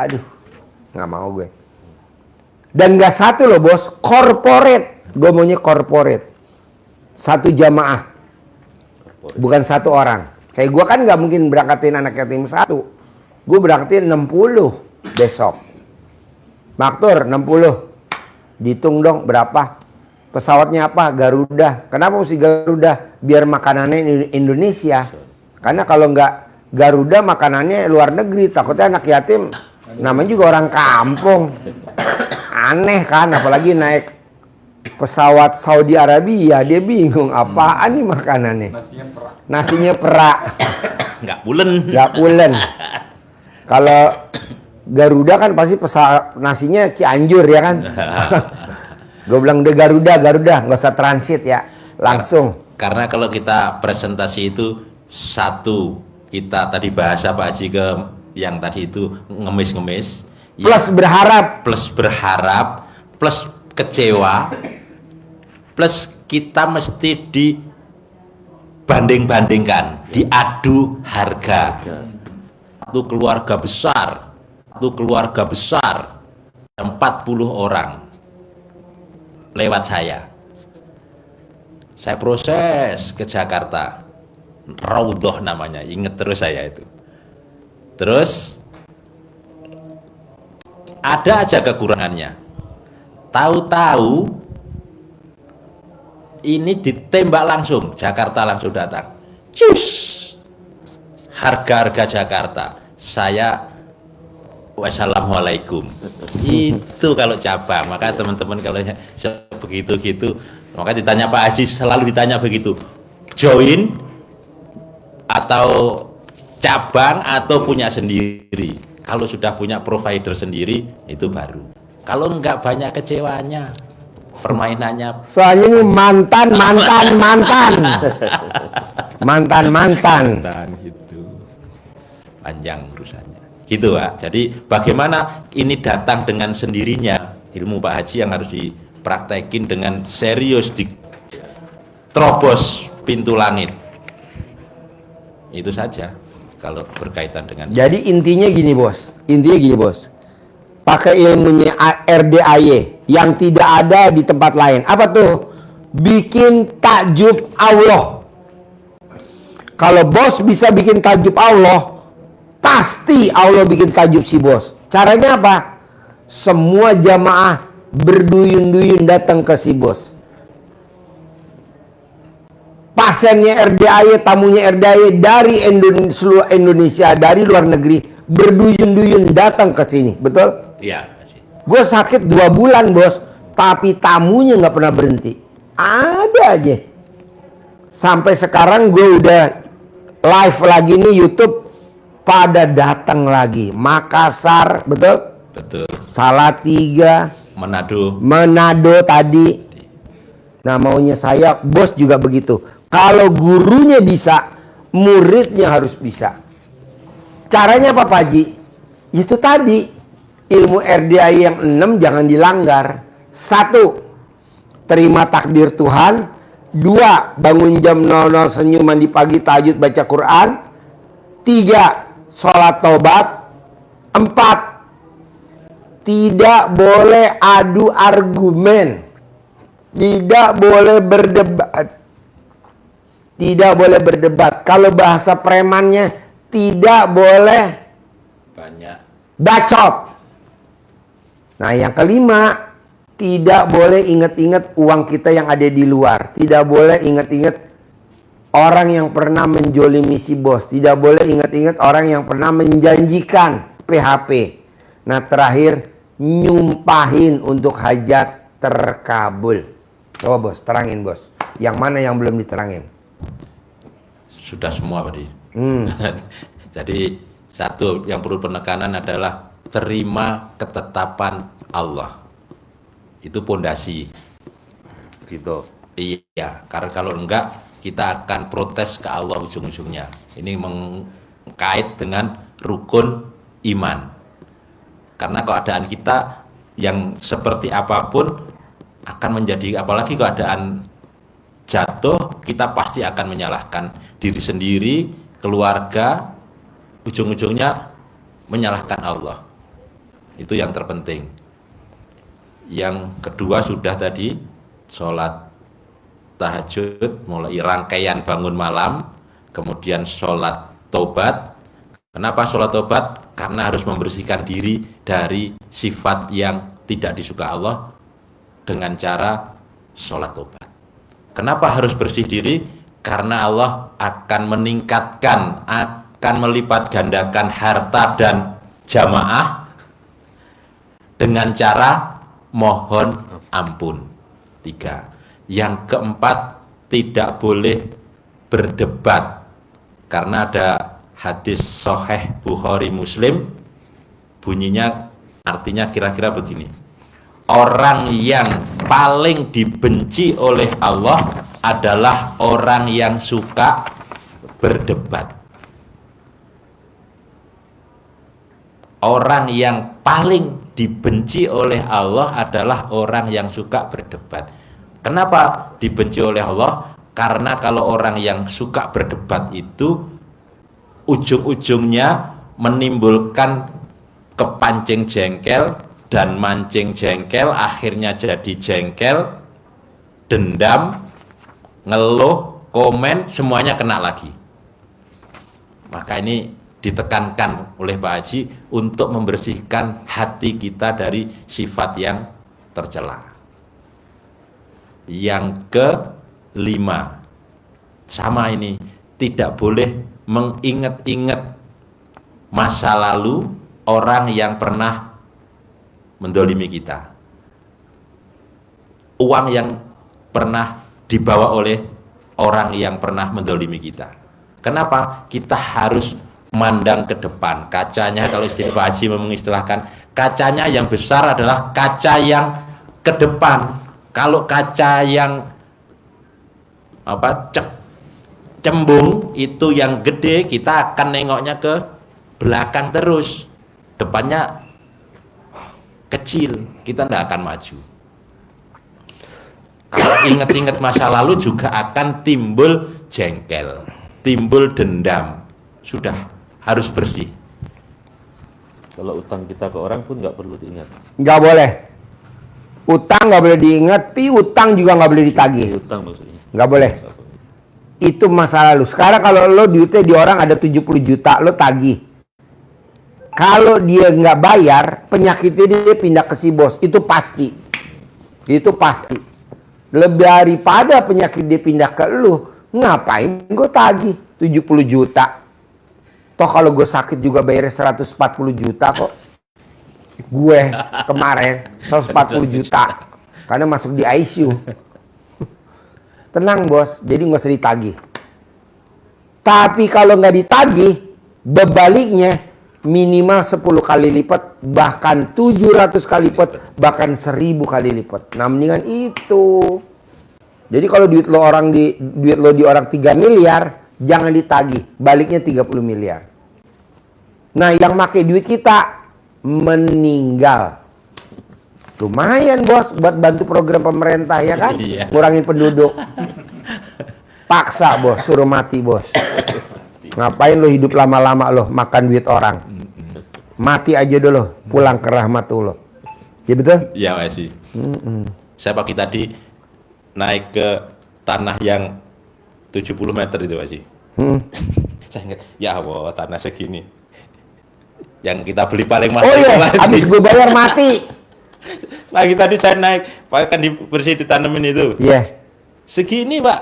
Aduh, nggak mau gue. Dan nggak satu loh bos, corporate. Gue maunya corporate. Satu jamaah, bukan satu orang. Kayak gue kan nggak mungkin berangkatin anak yatim satu. Gue berangkatin 60 besok. Maktur 60. Dihitung dong berapa. Pesawatnya apa? Garuda. Kenapa mesti Garuda? Biar makanannya Indonesia. Karena kalau nggak Garuda makanannya luar negeri. Takutnya anak yatim namanya juga orang kampung. Aneh kan, apalagi naik pesawat Saudi Arabia, dia bingung apaan nih makanannya. Nasinya perak. Nggak pulen. Nggak pulen. Kalau Garuda kan pasti nasinya Cianjur ya kan. Gue bilang deh Garuda, nggak usah transit ya, langsung. Karena kalau kita presentasi itu satu, kita tadi bahasa Pak Haji ke yang tadi itu ngemis-ngemis. Plus berharap. Plus kecewa, plus kita mesti dibanding-bandingkan, diadu harga. Satu keluarga besar, 40 orang lewat saya proses ke Jakarta, Raudhoh namanya, inget terus saya itu. Terus ada aja kekurangannya. Tahu-tahu ini ditembak langsung, Jakarta langsung datang. Cus. Harga-harga Jakarta. Saya wassalamualaikum. Itu kalau cabang. Maka teman-teman kalau begitu-gitu, maka ditanya Pak Haji, selalu ditanya begitu. Join atau cabang atau punya sendiri. Kalau sudah punya provider sendiri itu baru. Kalau enggak banyak kecewanya, permainannya. Soalnya ini mantan. Gitu. Panjang urusannya. Gitu Pak. Jadi bagaimana ini datang dengan sendirinya, ilmu Pak Haji yang harus dipraktekin dengan serius, diterobos pintu langit. Itu saja kalau berkaitan dengan. Jadi intinya gini bos. Pakai ilmunya RDAY yang tidak ada di tempat lain. Apa tuh? Bikin takjub Allah. Kalau bos bisa bikin takjub Allah, pasti Allah bikin takjub si bos. Caranya apa? Semua jamaah berduyun-duyun datang ke si bos. Pasiennya RDAY, tamunya RDAY dari seluruh Indonesia, dari luar negeri, berduyun-duyun datang ke sini. Betul? Iya. Gue sakit 2 bulan bos, tapi tamunya nggak pernah berhenti. Ada aja. Sampai sekarang gue udah live lagi nih YouTube, pada datang lagi. Makassar, betul? Betul. Salatiga, Manado tadi. Nah maunya saya, bos juga begitu. Kalau gurunya bisa, muridnya harus bisa. Caranya apa Pak Haji? Itu tadi, ilmu RDAI yang 6 jangan dilanggar. 1, terima takdir Tuhan. 2, bangun jam 00 senyuman di pagi, tahajud baca Quran. 3, sholat tobat. 4, tidak boleh adu argumen. Tidak boleh berdebat. Kalau bahasa premannya, tidak boleh banyak bacot. Nah yang kelima, tidak boleh ingat-ingat uang kita yang ada di luar. Tidak boleh ingat-ingat orang yang pernah menjolimi si bos. Tidak boleh ingat-ingat orang yang pernah menjanjikan PHP. Nah terakhir, nyumpahin untuk hajat terkabul. Coba bos, terangin bos. Yang mana yang belum diterangin? Sudah semua tadi. Jadi satu yang perlu penekanan adalah terima ketetapan Allah. Itu pondasi. Gitu. Iya, karena kalau enggak kita akan protes ke Allah ujung-ujungnya. Ini mengkait dengan rukun iman. Karena keadaan kita yang seperti apapun akan menjadi, apalagi keadaan jatuh, kita pasti akan menyalahkan diri sendiri, keluarga, ujung-ujungnya menyalahkan Allah. Itu yang terpenting. Yang kedua sudah tadi, sholat tahajud, mulai rangkaian bangun malam, kemudian sholat tobat. Kenapa sholat tobat? Karena harus membersihkan diri dari sifat yang tidak disuka Allah dengan cara sholat tobat. Kenapa harus bersih diri? Karena Allah akan meningkatkan, akan melipat gandakan harta dan jamaah dengan cara mohon ampun. 3. Yang keempat, tidak boleh berdebat. Karena ada hadis Sahih Bukhari Muslim, bunyinya artinya kira-kira begini. Orang yang paling dibenci oleh Allah adalah orang yang suka berdebat. Orang yang paling dibenci oleh Allah adalah orang yang suka berdebat. Kenapa dibenci oleh Allah? Karena kalau orang yang suka berdebat itu ujung-ujungnya menimbulkan kepancing jengkel dan mancing jengkel, akhirnya jadi jengkel, dendam, ngeluh, komen, semuanya kena lagi. Maka ini ditekankan oleh Pak Haji untuk membersihkan hati kita dari sifat yang tercela. Yang kelima, sama ini, tidak boleh mengingat-ingat masa lalu orang yang pernah mendolimi kita, uang yang pernah dibawa oleh orang yang pernah mendolimi kita. Kenapa? Kita harus mandang ke depan. Kacanya, kalau istilah Pak Haji mengistilahkan, kacanya yang besar adalah kaca yang ke depan. Kalau kaca yang cembung itu yang gede, kita akan nengoknya ke belakang terus, depannya kecil, kita tidak akan maju. Kalau ingat-ingat masa lalu juga akan timbul jengkel, timbul dendam. Sudah harus bersih. Kalau utang kita ke orang pun nggak perlu diingat. Nggak boleh. Utang nggak boleh diingat, piutang juga nggak boleh ditagih. Utang maksudnya. Nggak boleh. Itu masa lalu. Sekarang kalau lo duitnya di orang ada 70 juta, lo tagih. Kalau dia nggak bayar, penyakitnya dia pindah ke si bos. Itu pasti. Itu pasti. Lebih daripada penyakit dia pindah ke lu, ngapain gue tagih 70 juta? Toh kalau gue sakit juga bayarnya 140 juta kok. Gue kemarin 140 juta. Karena masuk di ICU. Tenang bos, jadi nggak usah ditagih. Tapi kalau nggak ditagih, bebaliknya minimal 10 kali lipat, bahkan 700 kali lipat, bahkan 1000 kali lipat. Nah, mendingan itu. Jadi kalau duit lo di orang 3 miliar, jangan ditagih, baliknya 30 miliar. Nah, yang pakai duit kita meninggal. Lumayan bos buat bantu program pemerintah, ya kan? Iya. Ngurangin penduduk. Paksa bos, suruh mati bos. Ngapain lo hidup lama-lama lo makan duit orang? Mati aja dulu, pulang ke rahmatullah. Ya betul? Ya masih. Saya pagi tadi naik ke tanah yang 70 meter itu masih. Saya ingat, ya Allah, tanah segini. Yang kita beli paling mahal. Oh iya, Masih. habis gue bayar mati. Pagi tadi saya naik, Pak kan bersih ditanemin itu. Iya. Segini Pak.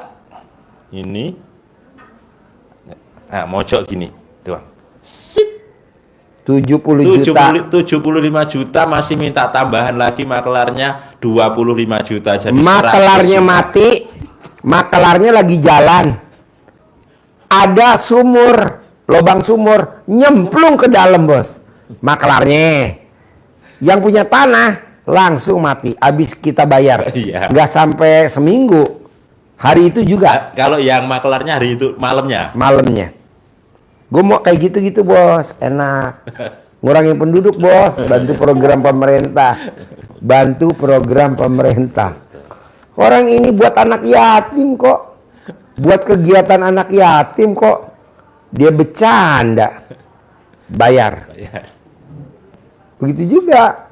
Ini. Nah, mojok gini doang. 70 juta. 75 juta, masih minta tambahan lagi makelarnya 25 juta. Jadi Makelarnya 100 juta. mati, makelarnya lagi jalan. Ada sumur, lubang sumur, nyemplung ke dalam bos. Makelarnya. Yang punya tanah langsung mati, habis kita bayar. Iya. Nggak sampai seminggu. Hari itu juga. Kalau yang makelarnya hari itu malamnya. Malamnya. Gue mau kayak gitu-gitu bos, enak. Ngurangin penduduk bos, bantu program pemerintah. Bantu program pemerintah. Orang ini buat anak yatim kok. Buat kegiatan anak yatim kok. Dia bercanda. Bayar. Begitu juga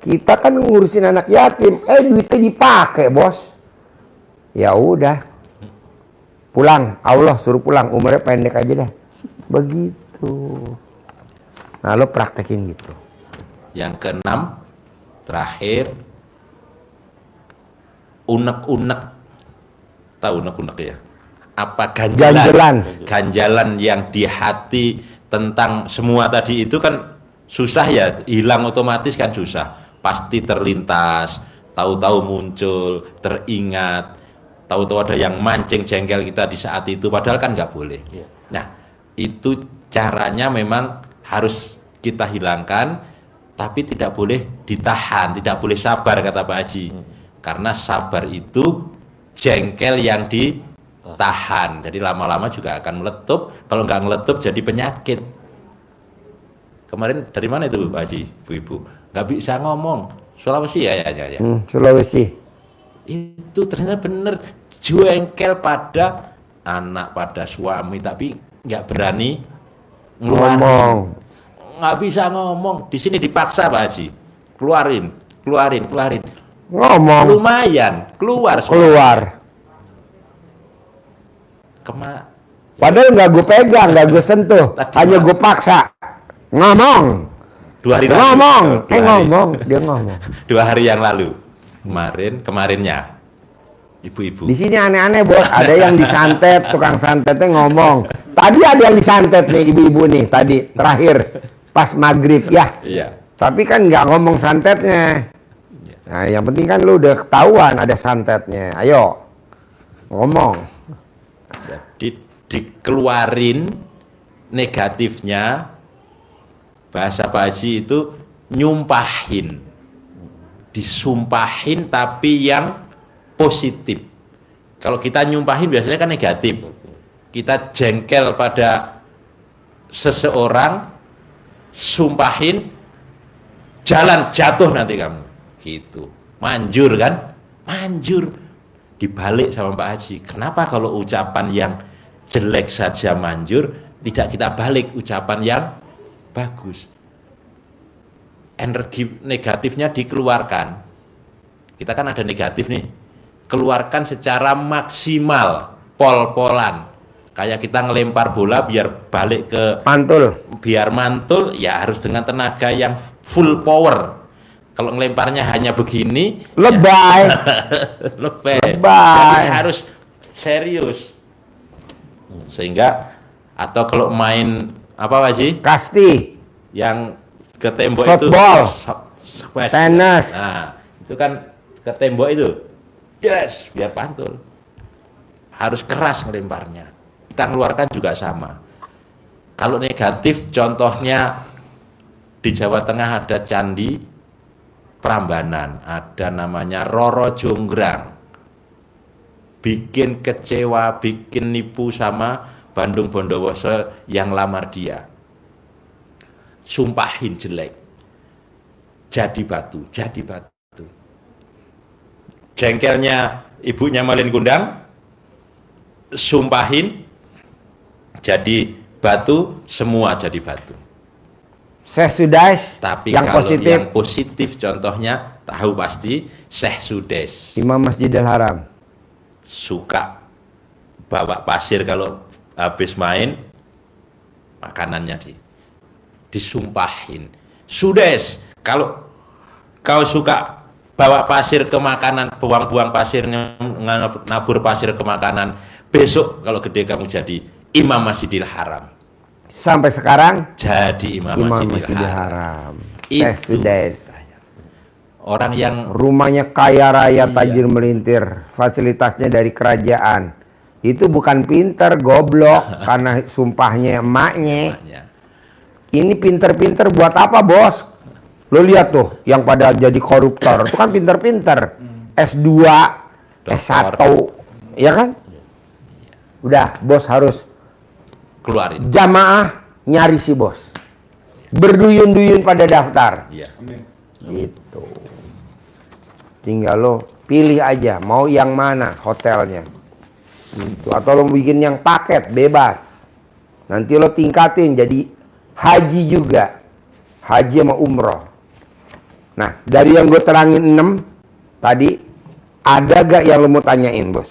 kita kan ngurusin anak yatim, duitnya dipakai, Bos. Ya udah. Pulang, Allah suruh pulang, umurnya pendek aja dah. Begitu. Nah, lo praktekin gitu. Yang keenam, terakhir, unek-unek. Tahu unek-unek ya? Apa ganjalan? Ganjalan yang di hati tentang semua tadi itu kan susah ya, hilang otomatis kan susah. Pasti terlintas, tahu-tahu muncul, teringat, tahu-tahu ada yang mancing jengkel kita di saat itu, padahal kan nggak boleh. Nah, itu caranya memang harus kita hilangkan, tapi tidak boleh ditahan, tidak boleh sabar kata Pak Haji. Karena sabar itu jengkel yang ditahan, jadi lama-lama juga akan meletup. Kalau nggak meletup jadi penyakit. Kemarin dari mana itu Pak Haji, Bu-ibu? Nggak bisa ngomong. Sulawesi ya. Sulawesi. Itu ternyata bener jengkel pada anak, pada suami, tapi nggak berani Ngomong. Nggak bisa ngomong. Di sini dipaksa Pak Haji, keluarin. Ngomong. Lumayan keluar. Padahal nggak gue pegang, nggak gue sentuh, hanya gue paksa. Ngomong. 2 hari ngomong. lalu. Ngomong. Dia ngomong. 2 hari yang lalu. Kemarinnya. Ibu-ibu. Di sini aneh-aneh, Bos. Ada yang disantet, tukang santetnya ngomong. Tadi ada yang disantet nih ibu-ibu nih, tadi terakhir pas maghrib ya. Iya. Tapi kan nggak ngomong santetnya. Nah, yang penting kan lu udah ketahuan ada santetnya. Ayo, ngomong. Jadi dikeluarin negatifnya, bahasa Pak Haji itu nyumpahin. Disumpahin tapi yang positif. Kalau kita nyumpahin biasanya kan negatif. Kita jengkel pada seseorang, sumpahin, jalan jatuh nanti kamu. Gitu. Manjur kan? Manjur. Dibalik sama Pak Haji. Kenapa kalau ucapan yang jelek saja manjur, tidak kita balik ucapan yang bagus? Energi negatifnya dikeluarkan. Kita kan ada negatif nih. Keluarkan secara maksimal, pol-polan. Kayak kita ngelempar bola biar balik ke biar mantul, ya harus dengan tenaga yang full power. Kalau ngelemparnya hanya begini, lebay. Jadi harus serius. Sehingga atau kalau main apa Pak Haji? Kasti. Yang ke tembok football, itu tenis. Nah, itu kan ke tembok itu. Yes, biar pantul. Harus keras ngelemparnya. Kita keluarkan juga sama. Kalau negatif, contohnya di Jawa Tengah ada candi Prambanan, ada namanya Roro Jonggrang. Bikin kecewa, bikin nipu sama Bandung Bondowoso yang lamar dia. Sumpahin jelek. Jadi batu. Jengkelnya ibunya Malin Kundang, sumpahin jadi batu, semua jadi batu. Syekh Sudais. Tapi yang kalau positif. yang positif contohnya tahu pasti Syekh Sudais. Imam Masjidil Haram. Suka bawa pasir kalau habis main, makanannya disumpahin. Sudais, kalau kau suka bawa pasir ke makanan, buang-buang pasirnya, nabur pasir ke makanan, besok kalau gede kamu jadi Imam Masjidil Haram. Sampai sekarang jadi Imam Masjidil Haram. Itu Sudais. Orang yang rumahnya kaya raya, tajir melintir, fasilitasnya dari kerajaan. Itu bukan pinter, goblok karena sumpahnya emaknya. Ini pinter-pinter buat apa, Bos? Lo lihat tuh yang pada jadi koruptor, itu kan pinter-pinter. S2, S1, ya kan? Udah, Bos harus keluarin. Jamaah nyari si Bos. Berduyun-duyun pada daftar. Iya. Gitu. Tinggal lo pilih aja mau yang mana hotelnya. Gitu. Atau lo bikin yang paket bebas. Nanti lo tingkatin jadi haji juga. haji sama umroh. Nah, dari yang gue terangin 6 tadi, ada gak yang lo mau tanyain, Bos?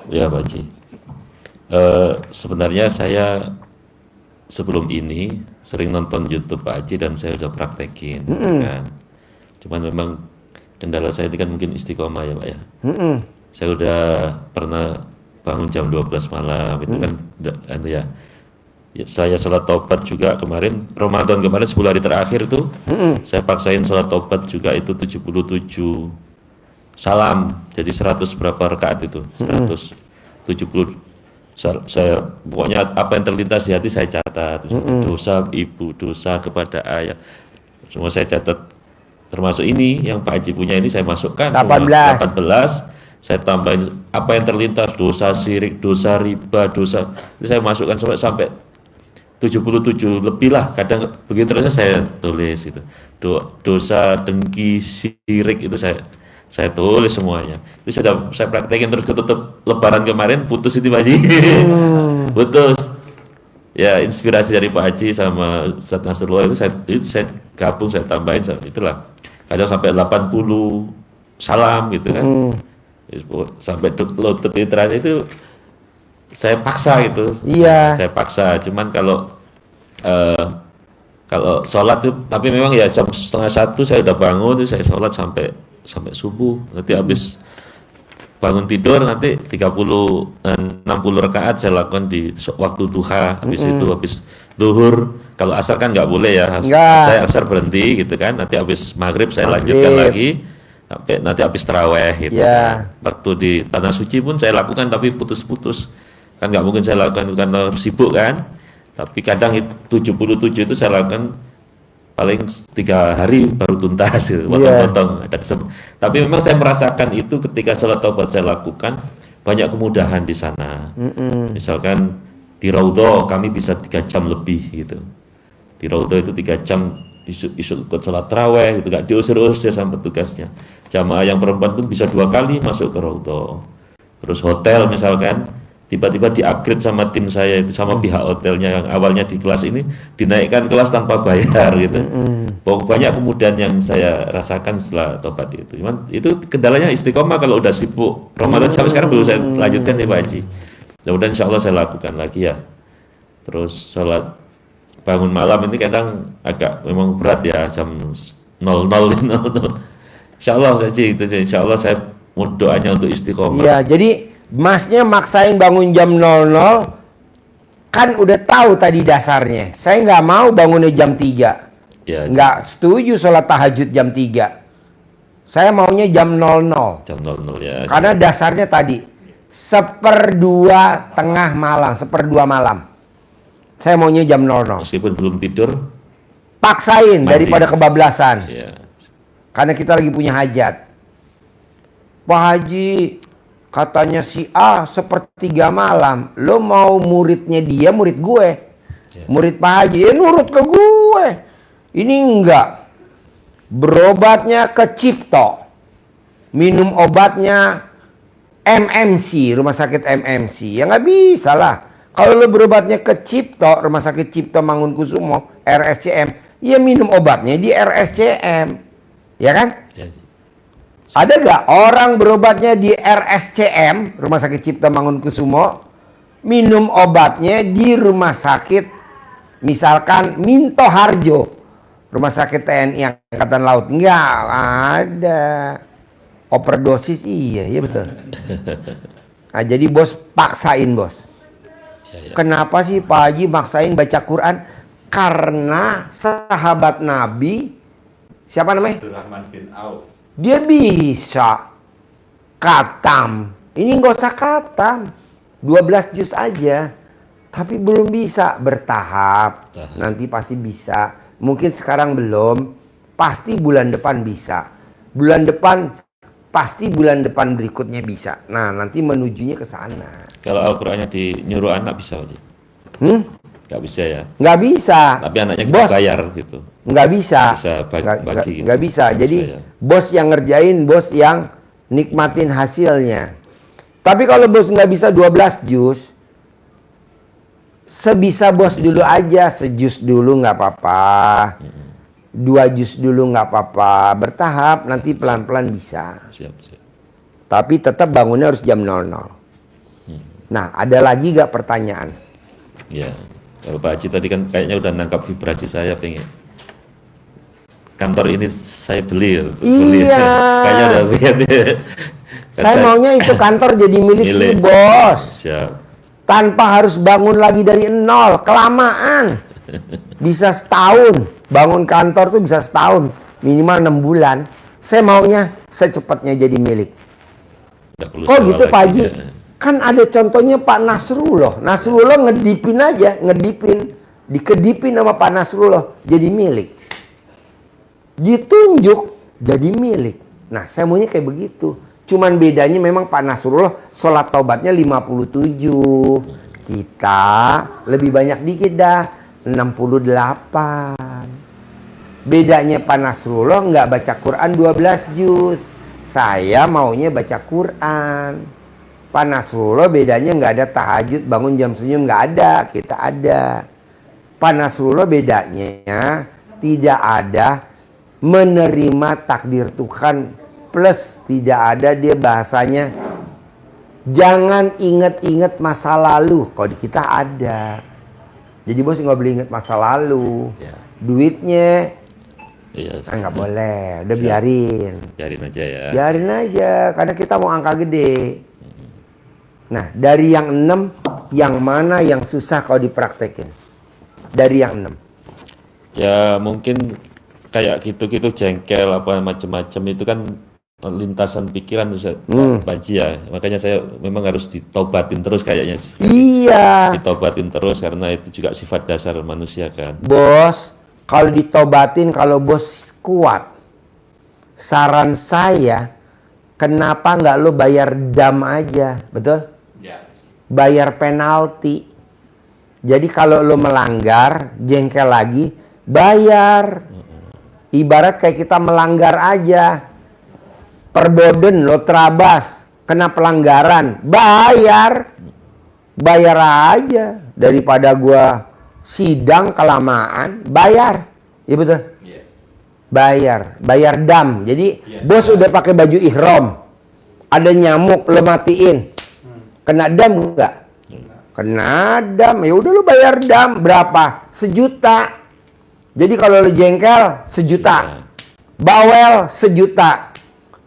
Ya Pak Haji. Sebenarnya saya sebelum ini sering nonton YouTube Pak Haji dan saya udah praktekin, kan. Cuman memang kendala saya ini kan mungkin istiqomah ya Pak ya. Saya udah pernah bangun jam 12 malam itu kan ya. Ya, saya sholat taubat juga kemarin Ramadan kemarin 10 hari terakhir tuh saya paksain sholat taubat juga itu 77 salam jadi 100 berapa rakaat itu 170 saya pokoknya apa yang terlintas di hati saya catat dosa ibu dosa kepada ayah semua saya catat termasuk ini yang Pak Haji punya ini saya masukkan 18. 18 saya tambahin apa yang terlintas dosa syirik dosa riba dosa itu saya masukkan sampai 77 lebih lah kadang begitu terusnya saya tulis itu dosa dengki syirik itu saya tulis semuanya itu saya praktekin terus ketutup lebaran kemarin putus itu Pak Haji putus ya inspirasi dari Pak Haji sama Ustaz Nasrullah itu saya gabung saya tambahin itulah kadang sampai 80 salam gitu kan sampai lutut literasi itu saya paksa gitu. Iya. Saya paksa. Cuman kalau sholat itu, tapi memang ya jam 12:30 saya udah bangun, itu saya sholat sampai subuh. Nanti habis bangun tidur nanti 60 rakaat saya lakukan di waktu duha. Habis itu habis zuhur. Kalau asar kan nggak boleh ya. Saya asar berhenti gitu kan. Nanti habis maghrib saya lanjutkan lagi. Sampai nanti habis taraweh gitu. Kan. Waktu di tanah suci pun saya lakukan tapi putus-putus. Kan nggak mungkin saya lakukan itu karena sibuk kan, tapi kadang 77 itu saya lakukan paling 3 hari baru tuntas gitu, potong-potong. Tapi memang saya merasakan itu ketika sholat taubat saya lakukan banyak kemudahan di sana. Misalkan di Raudhah kami bisa 3 jam lebih gitu, di Raudhah itu 3 jam isu ikut sholat taraweh gitu, gak diusir-usir sama petugasnya. Jamaah yang perempuan pun bisa 2 kali masuk ke Raudhah. Terus hotel misalkan tiba-tiba di-upgrade sama tim saya itu sama pihak hotelnya yang awalnya di kelas ini dinaikkan kelas tanpa bayar gitu. Banyak kemudahan yang saya rasakan setelah tobat itu. Cuman itu kendalanya istiqomah kalau udah sibuk. Ramadan sampai sekarang belum saya lanjutkan ya Pak Haji. Mudah-mudahan insya Allah saya lakukan lagi ya. Terus sholat bangun malam ini kadang agak memang berat ya jam 00.00. Insya Allah saja itu. Insya Allah saya mau doanya untuk istiqomah. Iya, jadi Masnya maksain bangun jam 00, kan udah tahu tadi dasarnya. Saya nggak mau bangunnya jam 3. Ya, nggak setuju sholat tahajud jam 3. Saya maunya jam 00. Jam 00 ya. Karena dasarnya tadi 1/2 tengah malam, 1/2 malam. Saya maunya jam 00. Meskipun belum tidur, Paksain mandi. daripada kebablasan. Ya. Karena kita lagi punya hajat. Pak Haji, katanya si A 1/3 malam. Lo mau muridnya dia, murid gue. Murid Pak Haji, nurut ke gue. Ini enggak. Berobatnya ke Cipto. Minum obatnya MMC, rumah sakit MMC. Ya nggak bisa lah. Kalau lo berobatnya ke Cipto, rumah sakit Cipto Mangunkusumo, RSCM, ya minum obatnya di RSCM. Ya kan? Ya. Ada nggak orang berobatnya di RSCM, Rumah Sakit Cipto Mangunkusumo, minum obatnya di rumah sakit, misalkan Minto Harjo, Rumah Sakit TNI Angkatan Laut? Nggak ada. Overdosis iya betul. Nah, jadi bos paksain bos. Kenapa sih Pak Haji maksain baca Quran? Karena sahabat Nabi, siapa namanya? Abdurrahman bin Auf. Dia bisa khatam. Ini nggak usah khatam. 12 juz aja. Tapi belum bisa. Bertahap. Nanti pasti bisa. Mungkin sekarang belum. Pasti bulan depan bisa. Bulan depan pasti bulan depan berikutnya bisa. Nah, nanti menujunya ke sana. Kalau Al-Qur'annya nyuruh anak bisa aja. Nggak bisa ya. Nggak bisa. Tapi anaknya kita bayar gitu. Nggak bisa. Bisa bagi gitu. Nggak bisa. Jadi bisa, ya. Bos yang ngerjain, bos yang nikmatin hasilnya. Tapi kalau bos nggak bisa 12 juz, Sebisa bos dulu aja, sejus dulu nggak apa-apa, 2 jus dulu nggak apa-apa, bertahap, nanti pelan-pelan bisa. Siap, siap. Tapi tetap bangunnya harus jam 00. Nah, ada lagi nggak pertanyaan? Ya, kalau Pak Haji tadi kan kayaknya udah nangkap vibrasi saya, pengen kantor ini saya beli. Iya. Kayaknya udah lihat ya. Saya maunya itu kantor jadi milik si Milik. bos. Siap. Tanpa harus bangun lagi dari nol, kelamaan. Bisa setahun, bangun kantor tuh bisa setahun, minimal 6 bulan. Saya maunya secepatnya jadi milik. Nggak perlu Kok sewa gitu Pak lagi, Haji? ya. Kan ada contohnya Pak Nasrullah. Nasrullah ngedipin aja, dikedipin sama Pak Nasrullah jadi milik. Ditunjuk jadi milik. Nah, saya maunya kayak begitu. Cuman bedanya memang Pak Nasrullah sholat taubatnya 57. Kita lebih banyak dikit dah, 68. Bedanya Pak Nasrullah nggak baca Quran 12 juz. Saya maunya baca Quran. Pak Nasrullah bedanya nggak ada tahajud, bangun jam senyum, nggak ada. Kita ada. Pak Nasrullah bedanya tidak ada menerima takdir Tuhan, plus tidak ada dia bahasanya jangan inget-inget masa lalu. Kalau di kita ada. Jadi bos nggak boleh inget masa lalu. Ya. Duitnya Iya. nggak boleh, udah Siap. biarin. Biarin aja ya. Biarin aja, karena kita mau angka gede. Nah, dari yang 6, yang mana yang susah kalau dipraktekin? Dari yang 6. Ya mungkin kayak gitu-gitu jengkel apa macam-macam itu kan lintasan pikiran Ustaz, Pak Haji ya. Makanya saya memang harus ditobatin terus kayaknya. Iya, Ditobatin terus karena itu juga sifat dasar manusia kan. bos. Kalau ditobatin, kalau bos kuat. Saran saya, kenapa nggak lo bayar dam aja, betul? Ya. Bayar penalti. Jadi kalau lo melanggar, jengkel lagi, bayar. Ibarat kayak kita melanggar aja. Perboden lo terabas, kena pelanggaran, bayar. Bayar aja. Daripada gua sidang kelamaan, bayar. Iya betul? Iya. Bayar dam. Jadi bos udah pakai baju ihram, ada nyamuk lo matiin, kena dam nggak? Kena dam, ya udah lo bayar dam berapa? 1 juta. Jadi kalau lo jengkel 1 juta, bawel 1 juta,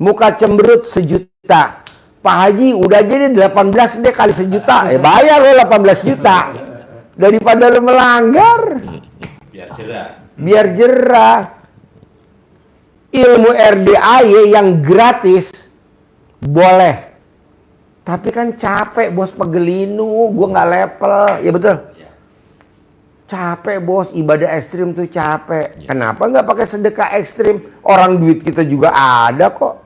muka cemberut 1 juta. Pak Haji udah jadi 18 deh kali 1 juta, bayar lo 18 juta daripada lo melanggar. Biar cerah. Biar jerah. Ilmu RDAY yang gratis boleh, tapi kan capek bos, pegelinu, gue nggak level, ya betul. Capek bos, ibadah ekstrim tuh capek. Kenapa nggak pakai sedekah ekstrim? Orang duit kita juga ada kok.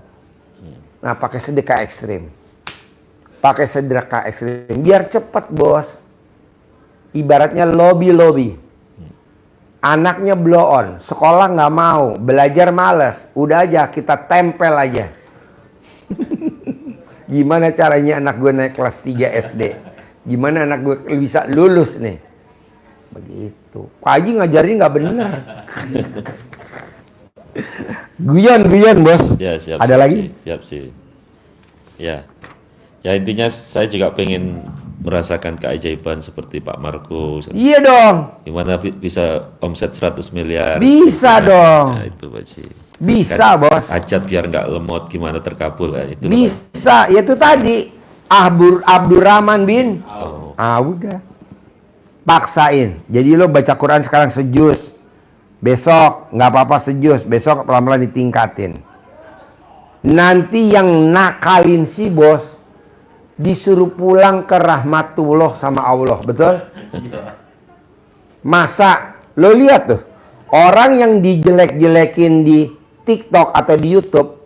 Nah, pakai sedekah ekstrim. Pakai sedekah ekstrim biar cepet bos. Ibaratnya lobby. Anaknya blow on, sekolah nggak mau, belajar males, udah aja kita tempel aja. Gimana caranya anak gue naik kelas 3 SD? Gimana anak gue bisa lulus nih? Begitu. Pak Haji ngajarin nggak bener. Guyon bos. Ya, siap. Ada siap lagi? sih, siap sih. Ya. Ya intinya saya juga pengen merasakan keajaiban seperti Pak Marco. Iya dong. Gimana bisa omset 100 miliar? Bisa dong. Nah, itu Pak Haji. Bisa bos. Hajat biar nggak lemot, gimana terkabul kan? Itu Bisa. Ya itu tadi. Abdurrahman bin. Udah. Paksain. Jadi lo baca Quran sekarang sejus. Besok nggak apa-apa sejus. Besok pelan-pelan ditingkatin. Nanti yang nakalin si bos disuruh pulang ke rahmatullah sama Allah, betul? Masa lo lihat tuh orang yang dijelek-jelekin di TikTok atau di YouTube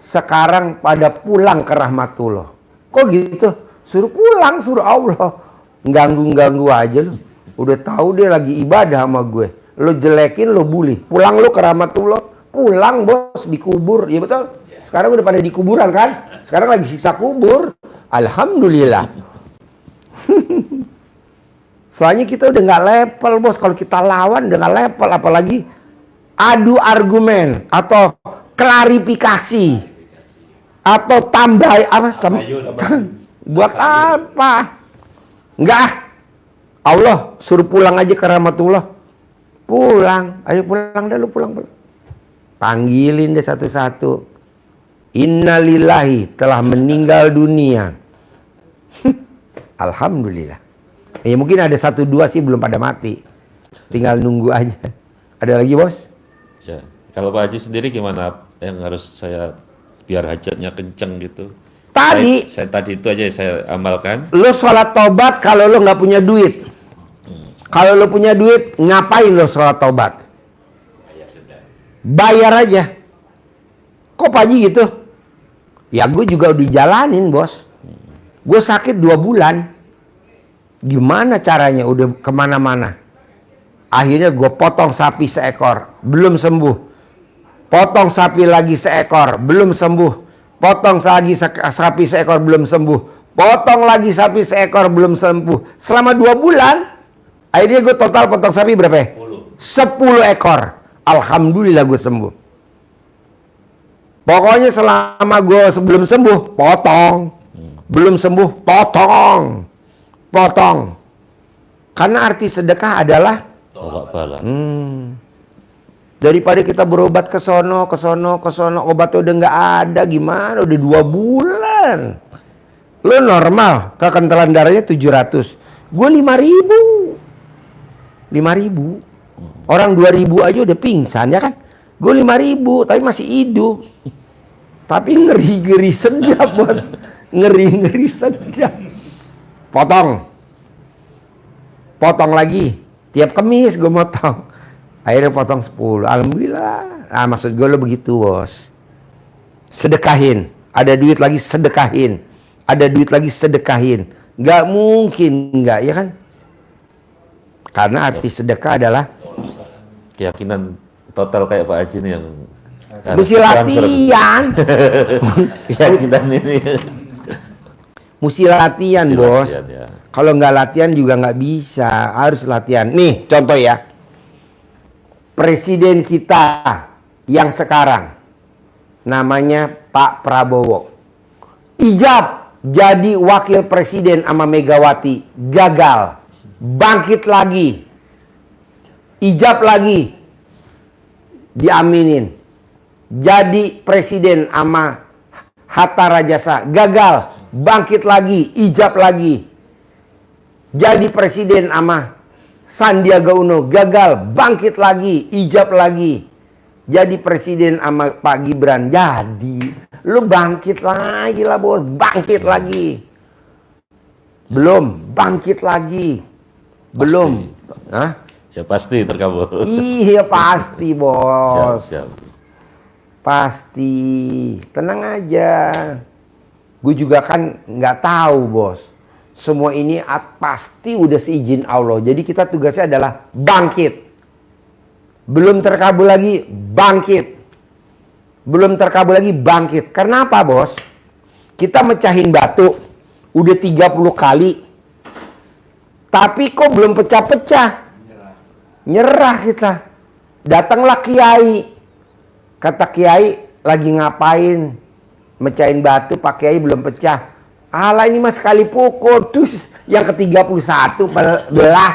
sekarang pada pulang ke rahmatullah. Kok gitu? Suruh pulang, suruh Allah. Ganggu-ganggu aja lo. Udah tahu dia lagi ibadah sama gue. Lo jelekin, lo bully. Pulang lo ke rahmatullah. Pulang bos, dikubur. Iya betul? Sekarang udah pada di kuburan kan? Sekarang lagi siksa kubur. Alhamdulillah. Soalnya kita udah nggak level bos. Kalau kita lawan udah nggak level, apalagi adu argumen atau klarifikasi atau tambah apa? Buat apa? Enggak. Allah suruh pulang aja ke rahmatullah. Pulang, ayo pulang dah lu, pulang. Panggilin deh satu-satu. Innalillahi, telah meninggal dunia. Alhamdulillah. Ya mungkin ada 1-2 sih belum pada mati. Tinggal nunggu aja. Ada lagi bos? Ya, kalau Pak Haji sendiri gimana yang harus saya biar hajatnya kenceng gitu? Tadi Saya tadi itu aja saya amalkan. lo sholat tobat kalau lo nggak punya duit. Kalau lo punya duit, ngapain lo sholat tobat? Bayar aja. Kok Pak Haji gitu? Ya gue juga udah jalanin bos. Gue sakit 2 bulan. Gimana caranya? Udah kemana-mana. Akhirnya gue potong sapi seekor, belum sembuh. Potong sapi lagi seekor, belum sembuh. Potong lagi sapi seekor, belum sembuh. Potong lagi sapi seekor, belum sembuh. Selama 2 bulan, akhirnya gue total potong sapi berapa? 10 ekor. Alhamdulillah gue sembuh. Pokoknya selama gue sebelum sembuh, potong. Belum sembuh, potong. Karena arti sedekah adalah Tolak bala. daripada kita berobat ke sono, obatnya udah nggak ada, gimana? Udah 2 bulan. Lo normal, kekentalan darahnya 700. Gue 5.000. Orang 2.000 aja udah pingsan, ya kan? Gue 5.000, tapi masih hidup. Tapi ngeri-ngeri sedap, bos. Ngeri-ngeri sedap. Potong lagi. Tiap Kamis gue motong. Akhirnya potong 10. Alhamdulillah. Nah, maksud gue lo begitu bos. Sedekahin. Ada duit lagi sedekahin. Ada duit lagi sedekahin. Gak mungkin gak, ya kan? Karena arti sedekah adalah Keyakinan total kayak Pak Haji nih yang mesti latihan. Keyakinan ini. Mesti latihan Mesti bos. latihan, ya. Kalau nggak latihan juga nggak bisa. Harus latihan. Nih contoh ya. Presiden kita yang sekarang namanya Pak Prabowo. Ijab jadi wakil presiden sama Megawati. Gagal. Bangkit lagi. Ijab lagi. Diaminin. Jadi presiden sama Hatta Rajasa. Gagal. Bangkit lagi. Ijab lagi. Jadi presiden sama Sandiaga Uno. Gagal. Bangkit lagi. Ijab lagi. Jadi presiden sama Pak Gibran. Jadi. Lu bangkit lagi lah bos. Bangkit lagi. Belum. Bangkit lagi. Belum. Hah? Ya pasti terkabul. Iya pasti bos. Siap. Pasti. Tenang aja. Gue juga kan nggak tahu bos. Semua ini pasti udah seizin Allah. Jadi kita tugasnya adalah bangkit. Belum terkabul lagi, bangkit. Belum terkabul lagi, bangkit. Karena apa bos? Kita mecahin batu. Udah 30 kali. Tapi kok belum pecah-pecah. Nyerah kita. Datanglah kiai. Kata kiai, lagi ngapain? Mecahin batu, Pak Kiai belum pecah. Alah ini mah sekali pukul. Terus yang ke-31 belah.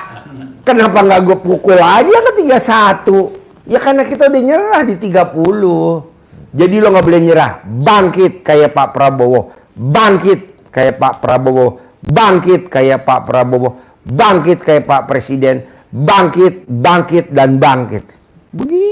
Kenapa nggak gue pukul aja yang ke-31? Ya karena kita udah nyerah di 30. Jadi lo nggak boleh nyerah. Bangkit kayak Pak Prabowo. Bangkit kayak Pak Prabowo. Bangkit kayak Pak Prabowo. Bangkit kayak Pak Presiden. Bangkit, dan bangkit. Begitu.